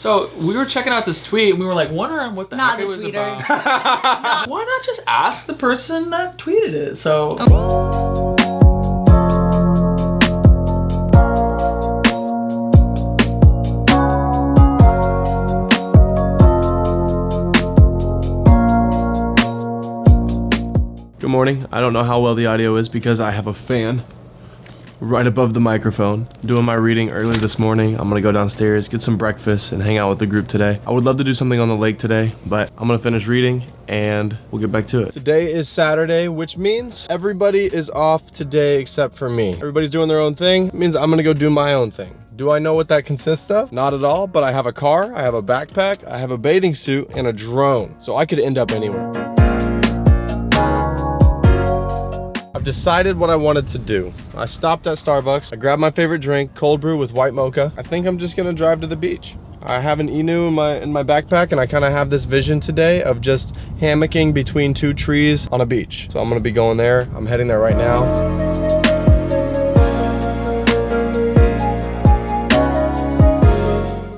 So we were checking out this tweet and we were like wondering what the heck it was about. Why not just ask the person that tweeted it? So. Good morning. I don't know how well the audio is because I have a fan right above the microphone. Doing my reading early this morning. I'm gonna go downstairs, get some breakfast, and hang out with the group today. I would love to do something on the lake today, but I'm gonna finish reading and we'll get back to it. Today is Saturday, which means everybody is off today except for me. Everybody's doing their own thing. It means I'm gonna go do my own thing. Do I know what that consists of? Not at all, but I have a car, I have a backpack, I have a bathing suit, and a drone. So I could end up anywhere. I've decided what I wanted to do. I stopped at Starbucks. I grabbed my favorite drink, cold brew with white mocha. I think I'm just gonna drive to the beach. I have an Inu in my backpack, and I kind of have this vision today of just hammocking between two trees on a beach. So I'm gonna be going there. I'm heading there right now.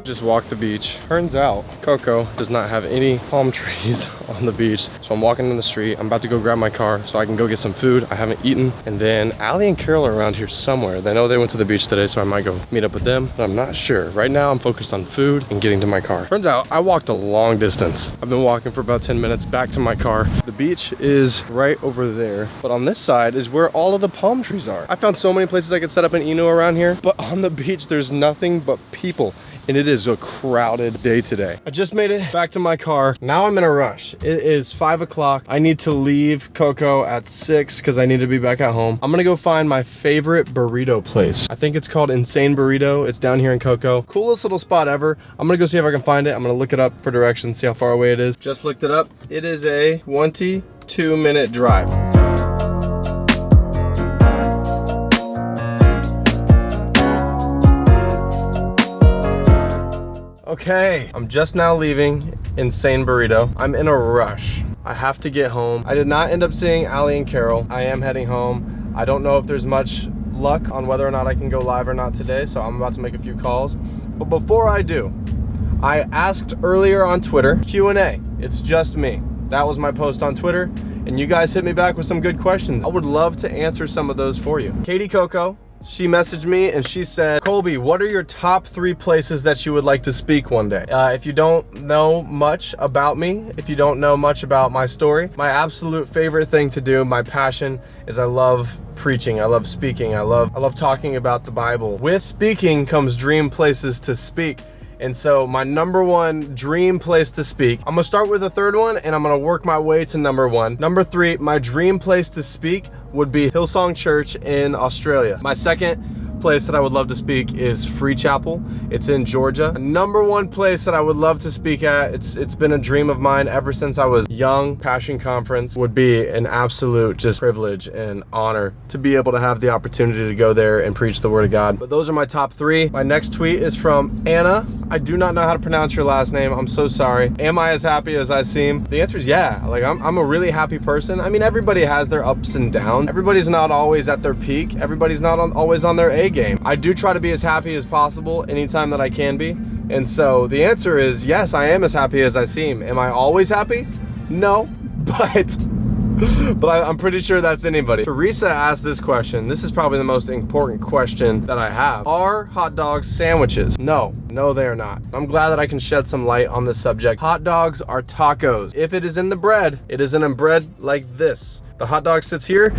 Just walked the beach. Turns out Coco does not have any palm trees on the beach. So I'm walking in the street. I'm about to go grab my car so I can go get some food. I haven't eaten. And then Allie and Carol are around here somewhere. They know they went to the beach today, so I might go meet up with them, but I'm not sure. Right now I'm focused on food and getting to my car. Turns out I walked a long distance. I've been walking for about 10 minutes back to my car. The beach is right over there, but on this side is where all of the palm trees are. I found so many places I could set up an Inu around here, but on the beach there's nothing but people. And it is a crowded day today. I just made it back to my car. Now I'm in a rush. It is 5 o'clock. I need to leave Coco at 6 because I need to be back at home. I'm gonna go find my favorite burrito place. I think it's called Insane Burrito. It's down here in Coco. Coolest little spot ever. I'm gonna go see if I can find it. I'm gonna look it up for directions, see how far away it is. Just looked it up. It is a 22-minute drive. Okay, I'm just now leaving Insane Burrito. I'm in a rush. I have to get home. I did not end up seeing Allie and Carol. I am heading home. I don't know if there's much luck on whether or not I can go live or not today, so I'm about to make a few calls. But before I do, I asked earlier on Twitter, Q&A. It's just me. That was my post on Twitter, and you guys hit me back with some good questions. I would love to answer some of those for you. Katie Coco, she messaged me and she said, Colby, what are your top 3 places that you would like to speak one day? If you don't know much about me, if you don't know much about my story, my absolute favorite thing to do, my passion, is I love preaching, I love speaking, I love talking about the Bible. With speaking comes dream places to speak. And so my number 1 dream place to speak, I'm gonna start with a 3rd one and I'm gonna work my way to number 1. Number 3, my dream place to speak would be Hillsong Church in Australia. My 2nd place that I would love to speak is Free Chapel. It's in Georgia. Number 1 place that I would love to speak at, it's been a dream of mine ever since I was young. Passion Conference would be an absolute just privilege and honor to be able to have the opportunity to go there and preach the word of God. But those are my top 3. My next tweet is from Anna. I do not know how to pronounce your last name. I'm so sorry. Am I as happy as I seem? The answer is yeah. Like I'm a really happy person. I mean, everybody has their ups and downs. Everybody's not always at their peak. Everybody's not always on their A game. I do try to be as happy as possible anytime that I can be. And so the answer is yes, I am as happy as I seem. Am I always happy? No, but I'm pretty sure that's anybody. Teresa asked this question. This is probably the most important question that I have. Are hot dogs sandwiches? No, they are not. I'm glad that I can shed some light on this subject. Hot dogs are tacos. If it is in the bread, it is in a bread like this. The hot dog sits here.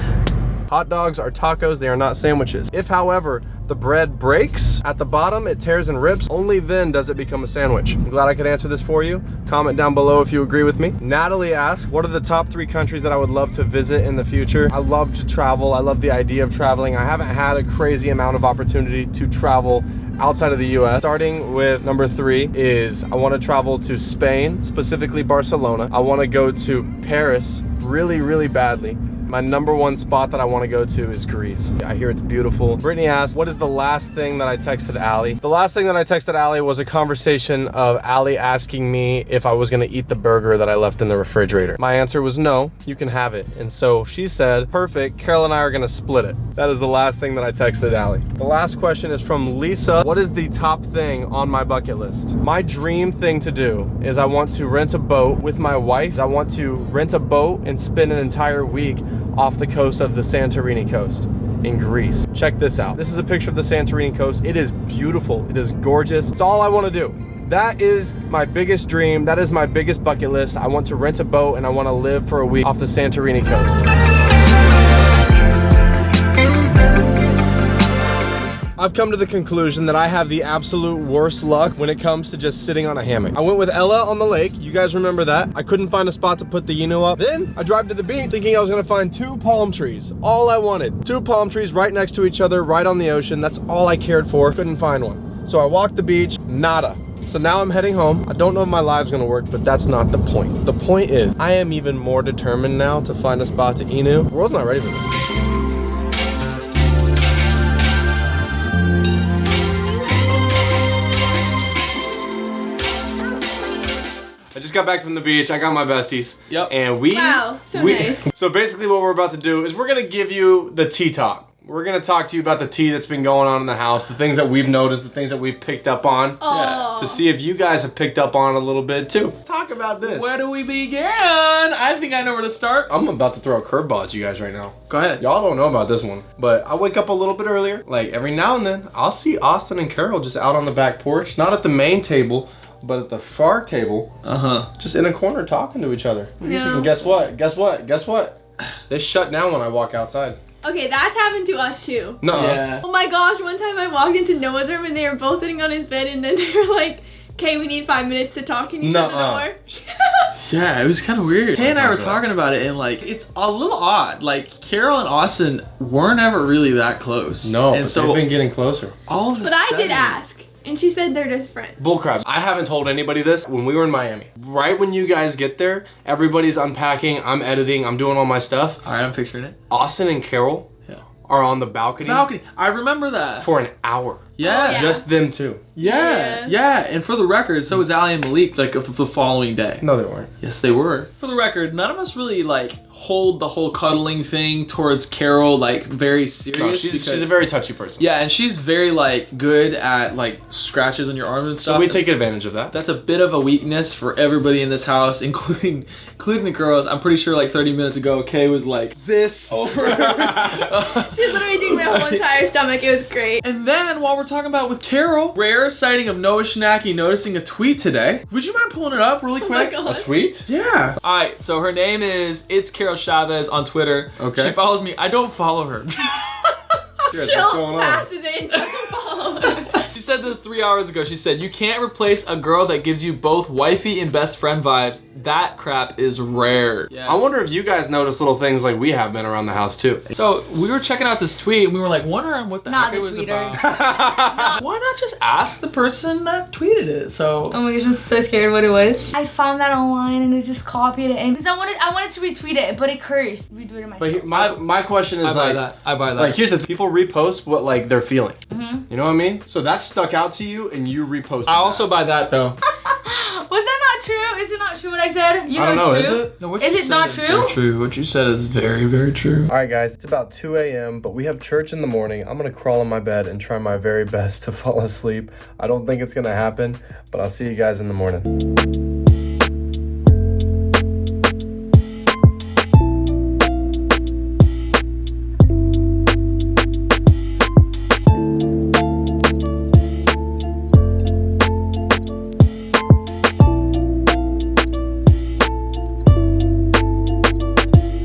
Hot dogs are tacos, they are not sandwiches. If, however, the bread breaks at the bottom, it tears and rips, only then does it become a sandwich. I'm glad I could answer this for you. Comment down below if you agree with me. Natalie asked, what are the top 3 countries that I would love to visit in the future? I love to travel. I love the idea of traveling. I haven't had a crazy amount of opportunity to travel outside of the US. Starting with number 3 is I want to travel to Spain, specifically Barcelona. I want to go to Paris really, really badly. My number one spot that I want to go to is Greece. I hear it's beautiful. Brittany asked, what is the last thing that I texted Allie? The last thing that I texted Allie was a conversation of Allie asking me if I was gonna eat the burger that I left in the refrigerator. My answer was no, you can have it. And so she said, perfect, Carol and I are gonna split it. That is the last thing that I texted Allie. The last question is from Lisa. What is the top thing on my bucket list? My dream thing to do is I want to rent a boat with my wife. I want to rent a boat and spend an entire week off the coast of the Santorini coast in Greece. Check this out. This is a picture of the Santorini coast. It is beautiful. It is gorgeous. It's all I want to do. That is my biggest dream. That is my biggest bucket list. I want to rent a boat and I want to live for a week off the Santorini coast. I've come to the conclusion that I have the absolute worst luck when it comes to just sitting on a hammock. I went with Ella on the lake. You guys remember that. I couldn't find a spot to put the Inu up. Then I drive to the beach thinking I was gonna find 2 palm trees. All I wanted. 2 palm trees right next to each other, right on the ocean. That's all I cared for. Couldn't find one. So I walked the beach, nada. So now I'm heading home. I don't know if my live's gonna work, but that's not the point. The point is, I am even more determined now to find a spot to Inu. The world's not ready for this. I just got back from the beach. I got my besties. Yep. And we... Wow, so nice. So basically what we're about to do is we're gonna give you the tea talk. We're gonna talk to you about the tea that's been going on in the house, the things that we've noticed, the things that we've picked up on. Yeah. To see if you guys have picked up on a little bit too. Talk about this. Where do we begin? I think I know where to start. I'm about to throw a curveball at you guys right now. Go ahead. Y'all don't know about this one, but I wake up a little bit earlier. Like every now and then, I'll see Austin and Carol just out on the back porch, not at the main table, but at the far table, just in a corner talking to each other. No. And guess what? Guess what? Guess what? They shut down when I walk outside. Okay, that's happened to us too. No. Yeah. Oh my gosh, one time I walked into Noah's room and they were both sitting on his bed and then they were like, okay, we need 5 minutes to talk. Can you shut the door? Yeah, it was kind of weird. Kay and I were talking about it and like, it's a little odd. Like, Carol and Austin weren't ever really that close. No, and but so they've been getting closer. all of a But I sudden, did ask. And she said they're just friends. Bullcrap. I haven't told anybody this. When we were in Miami, right when you guys get there, everybody's unpacking, I'm editing, I'm doing all my stuff. All right, I'm picturing it. Austin and Carol are on the balcony. I remember that. For an hour. Yeah. Oh, yeah. Just them two. Yeah. And for the record, so was Ali and Malik like the following day. No, they weren't. Yes, they were. For the record, none of us really like hold the whole cuddling thing towards Carol like very serious. No, she's a very touchy person. Yeah, and she's very like good at like scratches on your arms and stuff. So we take advantage of that. That's a bit of a weakness for everybody in this house, including the girls. I'm pretty sure like 30 minutes ago, Kay was like this over. She's literally doing my whole entire stomach. It was great. And then while we're talking about with Carol, rare sighting of Noah Schnacky noticing a tweet today. Would you mind pulling it up really quick? Oh my God. A tweet? Yeah. All right, so her name is It's Carol Chavez on Twitter. Okay. She follows me. I don't follow her. Chill passes it and doesn't follow her. She said this 3 hours ago. She said, you can't replace a girl that gives you both wifey and best friend vibes. That crap is rare. Yeah. I wonder if you guys notice little things like we have been around the house too. So we were checking out this tweet and we were like wondering what the Not heck the it was tweeter. about. Why not just ask the person that tweeted it? So Oh my gosh, I'm so scared what it was. I found that online and I just copied it and because I wanted to retweet it, but it cursed. Retweeted myself. But my question is I buy like, that. I buy that. like here's the people repost what like they're feeling. You know what I mean? So that stuck out to you and you reposted. I also buy that though. Was that not true? Is it not true what I said? You I don't know, it's is true? it? No, what Is you it said not is true? very true. What you said is very, very true. All right, guys, it's about 2 a.m., but we have church in the morning. I'm gonna crawl in my bed and try my very best to fall asleep. I don't think it's gonna happen, but I'll see you guys in the morning.